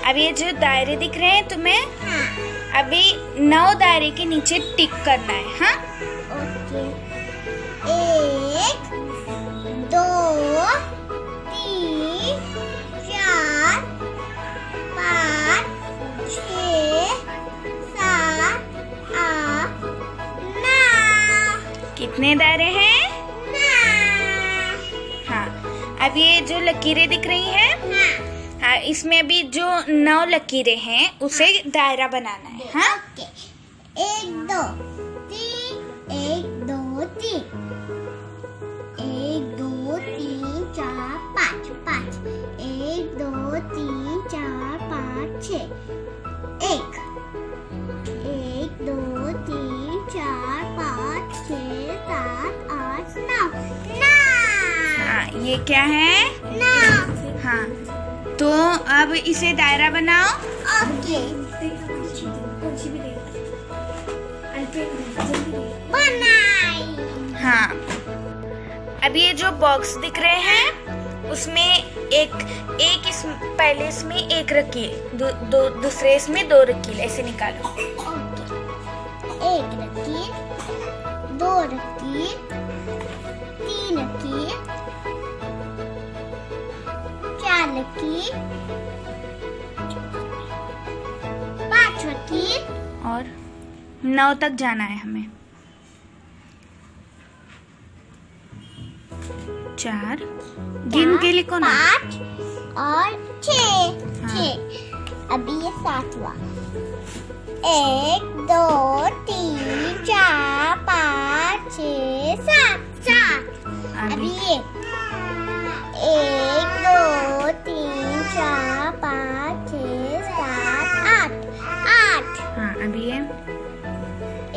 अब ये जो दायरे दिख रहे हैं तुम्हें, हाँ। अभी 9 दायरे के नीचे टिक करना है। हाँ, ओके। 1 2 3 4 5 6 7 8 9। कितने दायरे हैं? 9। हाँ, अब ये जो लकीरें दिख रही हैं, हाँ। हाँ, इसमें अभी जो 9 लकीरें हैं उसे दायरा बनाना है। हाँ, ओके। 1 2 3 1 2 3 1 2 3 4 5 5 1 2 3 4 5 6 1 1 2 3 4 5 6 7 8 9 9। हाँ, ये क्या है? 9। हाँ, तो अब इसे दायरा बनाओ। ओके। बनाई। हाँ, अब ये जो बॉक्स दिख रहे हैं उसमें एक पहले इसमें एक रकील, दूसरे इसमें 2 रकील, ऐसे निकालो। ओके। 1 रकील 2 रकील 3 रकील 4 रकील 5 रकील और 9 तक जाना है हमें। 4 गिन के लिखो ना। 5 और 6। हाँ। 6। अभी ये 7वां। 1 2 3 4 5 6 7 7। अभी ये 1 2 3 4 5 6 7 8 8। हाँ, अभी ये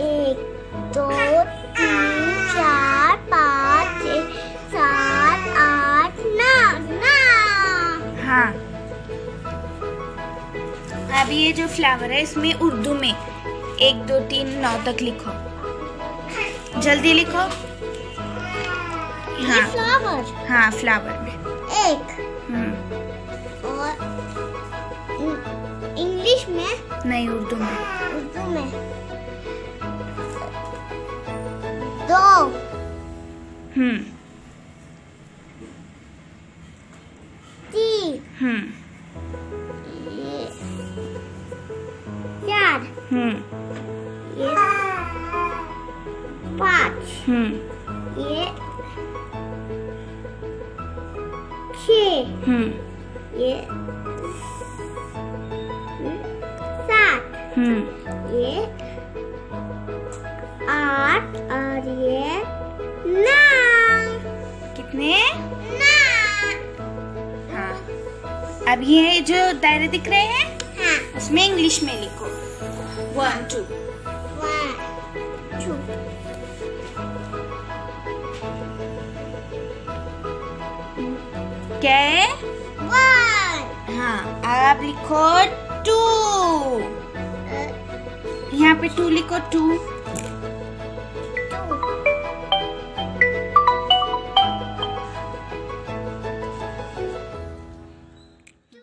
1 2 3 4 5 6 7 8 9 9। हाँ, अभी ये जो फ्लावर है इसमें उर्दू में 1 2 3 9 तक लिखो, जल्दी लिखो। ये फ्लावर। हाँ, फ्लावर में 1 और इंग्लिश में नहीं, उर्दू में। उर्दू में 2 हम्म 3 हम्म 4 ये 5 ये 6 ये 7 ये 8 और ये 9। कितने? 9। हाँ, अब ये जो दायरे दिख रहे हैं हाँ। उसमें इंग्लिश में लिखो 1 2। 1 2 क्या है? 1। हाँ, अब लिखो 2। यहाँ पे 2 लिखो 2।